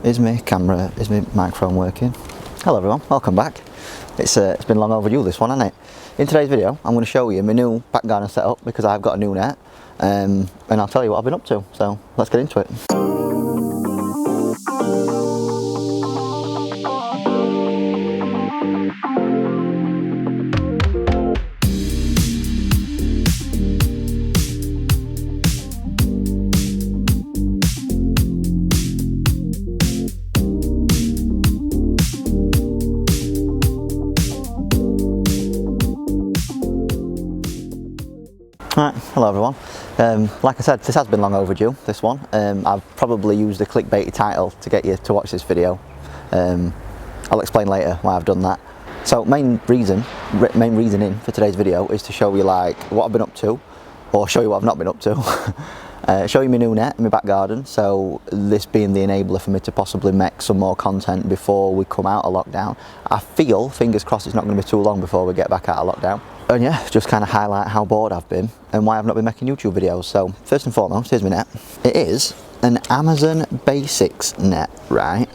Is my camera, is my microphone working? Hello everyone, welcome back. It's been long overdue this one, hasn't it? In today's video, I'm going to show you my new back garden setup because I've got a new net, and I'll tell you what I've been up to. So let's get into it. Right, hello everyone. Like I said, this has been long overdue, this one. I've probably used a clickbaity title to get you to watch this video. I'll explain later why I've done that. So main reasoning for today's video is to show you like what I've been up to, or show you what I've not been up to. Show you my new net in my back garden, so this being the enabler for me to possibly make some more content before we come out of lockdown. I feel, fingers crossed, it's not going to be too long before we get back out of lockdown. And yeah, just kind of highlight how bored I've been and why I've not been making YouTube videos. So first and foremost, here's my net. It is an Amazon Basics net, right?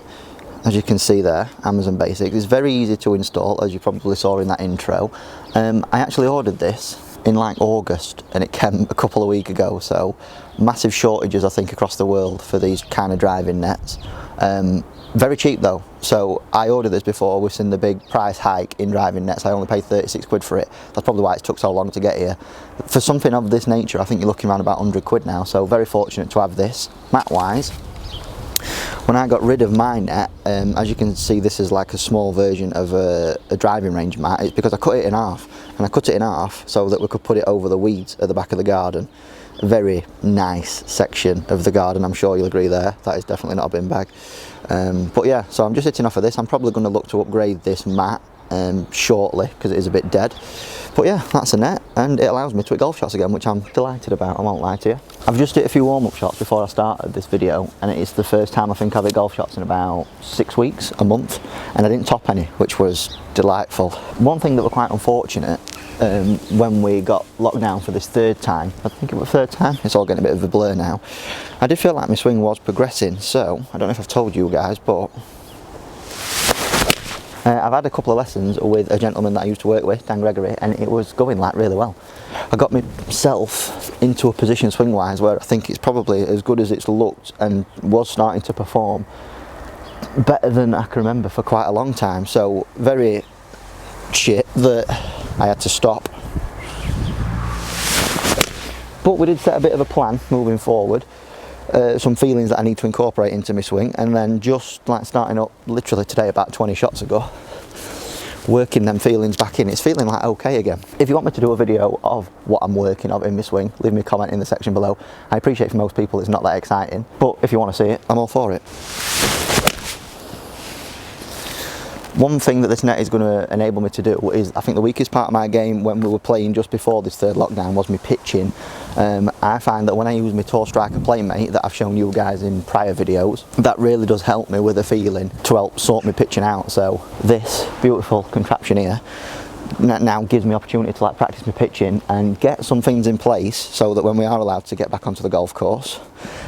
As you can see there, Amazon Basics. It's very easy to install, as you probably saw in that intro. I actually ordered this in like August and it came a couple of weeks ago, so massive shortages I think across the world for these kind of driving nets. Very cheap though, so I ordered this before we've seen the big price hike in driving nets. I only paid 36 quid for it. That's probably why it took so long to get here. For something of this nature, I think you're looking around about 100 quid now, so very fortunate to have this. Mat wise, when I got rid of my net, as you can see, this is like a small version of a driving range mat. It's because I cut it in half, and I cut it in half so that we could put it over the weeds at the back of the garden. A very nice section of the garden, I'm sure you'll agree there. That is definitely not a bin bag. But yeah, so I'm just hitting off of this. I'm probably going to look to upgrade this mat shortly because it is a bit dead. But yeah, that's a net, and it allows me to hit golf shots again, which I'm delighted about, I won't lie to you. I've just hit a few warm-up shots before I started this video, and it's the first time I think I've hit golf shots in about 6 weeks, a month, and I didn't top any, which was delightful. One thing that was quite unfortunate, when we got locked down for this third time, I think it was the third time, it's all getting a bit of a blur now, I did feel like my swing was progressing. So I don't know if I've told you guys, but I've had a couple of lessons with a gentleman that I used to work with, Dan Gregory, and it was going like really well. I got myself into a position swing wise where I think it's probably as good as it's looked and was starting to perform better than I can remember for quite a long time. So very shit that I had to stop. But we did set a bit of a plan moving forward, some feelings that I need to incorporate into my swing, and then just like starting up literally today about 20 shots ago, working them feelings back in. It's feeling like okay again. If you want me to do a video of what I'm working on in my swing, leave me a comment in the section below. I appreciate for most people it's not that exciting, but if you want to see it, I'm all for it. One thing that this net is going to enable me to do is, I think the weakest part of my game when we were playing just before this third lockdown was my pitching. I find that when I use my Tour Striker Playmate that I've shown you guys in prior videos, that really does help me with a feeling to help sort my pitching out. So this beautiful contraption here now gives me opportunity to like practice my pitching and get some things in place so that when we are allowed to get back onto the golf course,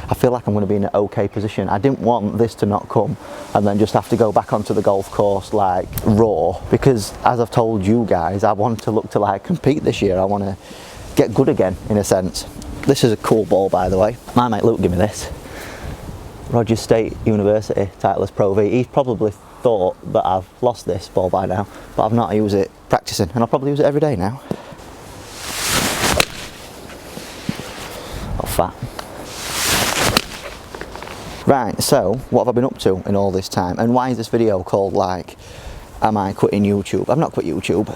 I feel like I'm going to be in an okay position. I didn't want this to not come and then just have to go back onto the golf course like raw, because as I've told you guys, I want to look to like compete this year. I want to get good again in a sense. This is a cool ball, by the way. My mate Luke gave me this. Rogers State University Titleist Pro V. He's probably thought that I've lost this ball by now, but I've not. I use it practicing, and I'll probably use it every day now. Oh, fat. Right, so what have I been up to in all this time, and why is this video called like, am I quitting YouTube? I've not quit YouTube.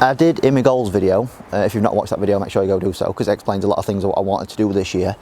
I did in my goals video. If you've not watched that video, make sure you go do so, because it explains a lot of things of what I wanted to do this year.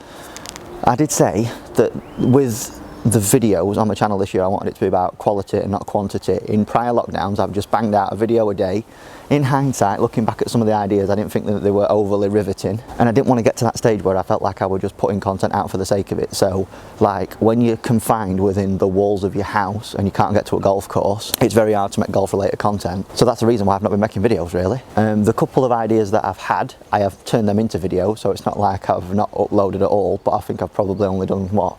I did say that with the videos on my channel this year, I wanted it to be about quality and not quantity. In prior lockdowns, I've just banged out a video a day. In hindsight, looking back at some of the ideas, I didn't think that they were overly riveting, and I didn't want to get to that stage where I felt like I was just putting content out for the sake of it. So like when you're confined within the walls of your house and you can't get to a golf course, it's very hard to make golf related content. So that's the reason why I've not been making videos really. The couple of ideas that I've had, I have turned them into videos, so it's not like I've not uploaded at all, but I think I've probably only done what,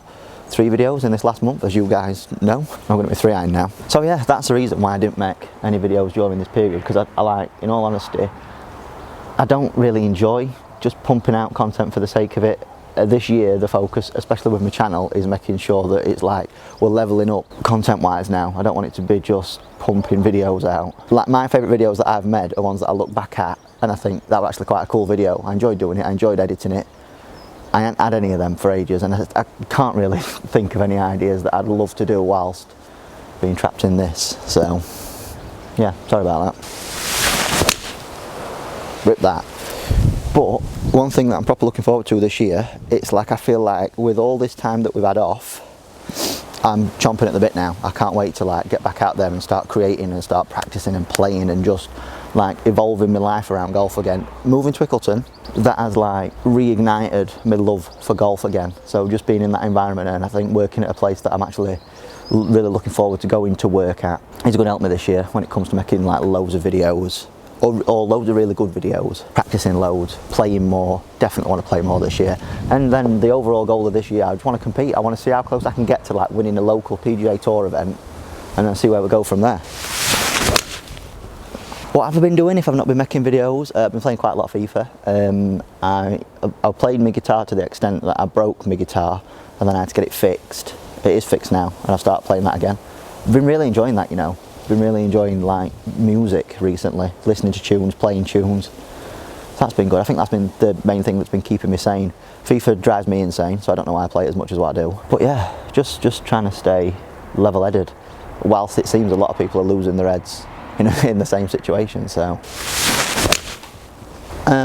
3 videos in this last month, as you guys know. I'm going to be 3-eyeing now. So yeah, that's the reason why I didn't make any videos during this period, because I like, in all honesty, I don't really enjoy just pumping out content for the sake of it. This year the focus, especially with my channel, is making sure that it's like we're leveling up content wise now. I don't want it to be just pumping videos out. Like, my favourite videos that I've made are ones that I look back at and I think that was actually quite a cool video. I enjoyed doing it, I enjoyed editing it. I hadn't had any of them for ages, and I can't really think of any ideas that I'd love to do whilst being trapped in this. So yeah, sorry about that. Rip that. But one thing that I'm proper looking forward to this year, it's like I feel like with all this time that we've had off, I'm chomping at the bit now. I can't wait to like get back out there and start creating and start practicing and playing and just like evolving my life around golf again. Moving to Ickleton, that has like reignited my love for golf again. So just being in that environment, and I think working at a place that I'm actually really looking forward to going to work at is going to help me this year when it comes to making like loads of videos. Or loads of really good videos, practicing loads, playing more. Definitely want to play more this year. And then the overall goal of this year, I just want to compete. I want to see how close I can get to like winning a local PGA Tour event, and then see where we go from there. What have I been doing if I've not been making videos? I've been playing quite a lot of FIFA. I played my guitar to the extent that I broke my guitar, and then I had to get it fixed. It is fixed now, and I've started playing that again. I've been really enjoying that, you know. Been really enjoying like music recently, listening to tunes, playing tunes. So that's been good. I think that's been the main thing that's been keeping me sane. FIFA drives me insane, so I don't know why I play it as much as what I do. But yeah, just trying to stay level-headed, whilst it seems a lot of people are losing their heads, you know, in the same situation. So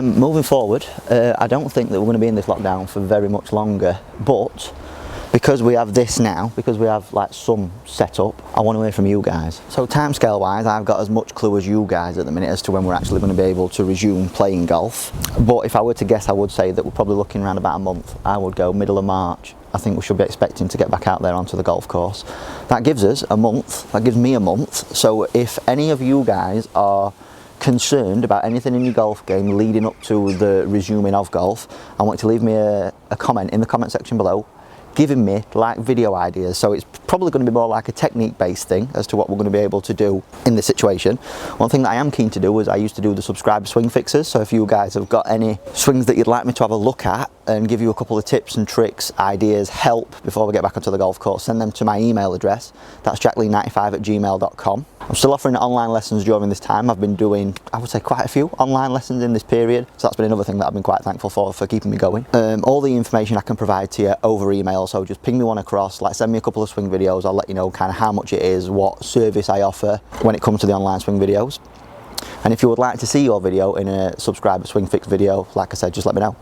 moving forward, I don't think that we're going to be in this lockdown for very much longer, but because we have this now, because we have like some set up, I want to hear from you guys. So timescale wise, I've got as much clue as you guys at the minute as to when we're actually going to be able to resume playing golf. But if I were to guess, I would say that we're probably looking around about a month. I would go middle of March. I think we should be expecting to get back out there onto the golf course. That gives us a month, that gives me a month. So if any of you guys are concerned about anything in your golf game leading up to the resuming of golf, I want you to leave me a comment in the comment section below, giving me like video ideas. So it's probably going to be more like a technique based thing as to what we're going to be able to do in this situation. One thing that I am keen to do is I used to do the subscribe swing fixes, so if you guys have got any swings that you'd like me to have a look at and give you a couple of tips and tricks, ideas, help before we get back onto the golf course, send them to my email address. That's jacklee95@gmail.com. I'm still offering online lessons during this time. I've been doing, I would say, quite a few online lessons in this period, so that's been another thing that I've been quite thankful for keeping me going. All the information I can provide to you over email, so just ping me one across, like send me a couple of swing videos, I'll let you know kind of how much it is, what service I offer when it comes to the online swing videos. And if you would like to see your video in a subscriber swing fix video, like I said, just let me know.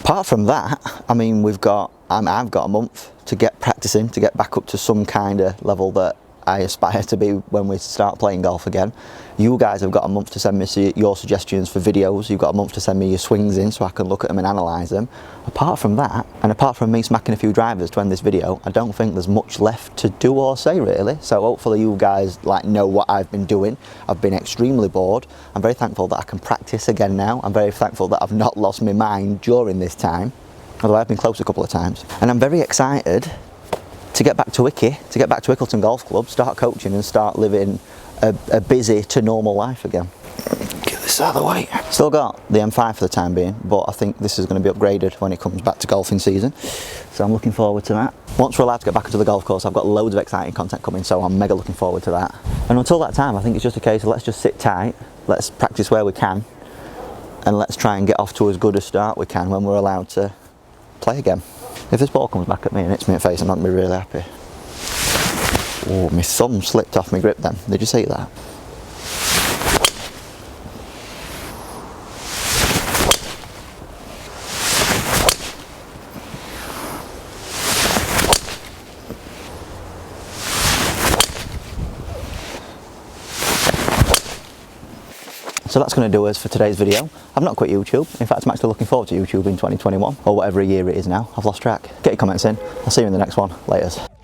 Apart from that, I mean, I've got a month to get practicing, to get back up to some kind of level that I aspire to be when we start playing golf again. You guys have got a month to send me your suggestions for videos. You've got a month to send me your swings in so I can look at them and analyse them. Apart from that, and apart from me smacking a few drivers to end this video, I don't think there's much left to do or say really. So hopefully you guys like know what I've been doing. I've been extremely bored. I'm very thankful that I can practice again now. I'm very thankful that I've not lost my mind during this time, although I've been close a couple of times. And I'm very excited to get back to Ickleton Golf Club, start coaching and start living a busy to normal life again. Get this out of the way. Still got the M5 for the time being, but I think this is going to be upgraded when it comes back to golfing season. So I'm looking forward to that. Once we're allowed to get back into the golf course, I've got loads of exciting content coming, so I'm mega looking forward to that. And until that time, I think it's just a case of let's just sit tight, let's practice where we can, and let's try and get off to as good a start we can when we're allowed to play again. If this ball comes back at me and hits me in the face, I'm not going to be really happy. Oh, my thumb slipped off my grip then. Did you see that? So that's going to do us for today's video. I've not quit YouTube. In fact, I'm actually looking forward to YouTube in 2021, or whatever year it is now. I've lost track. Get your comments in. I'll see you in the next one. Laters.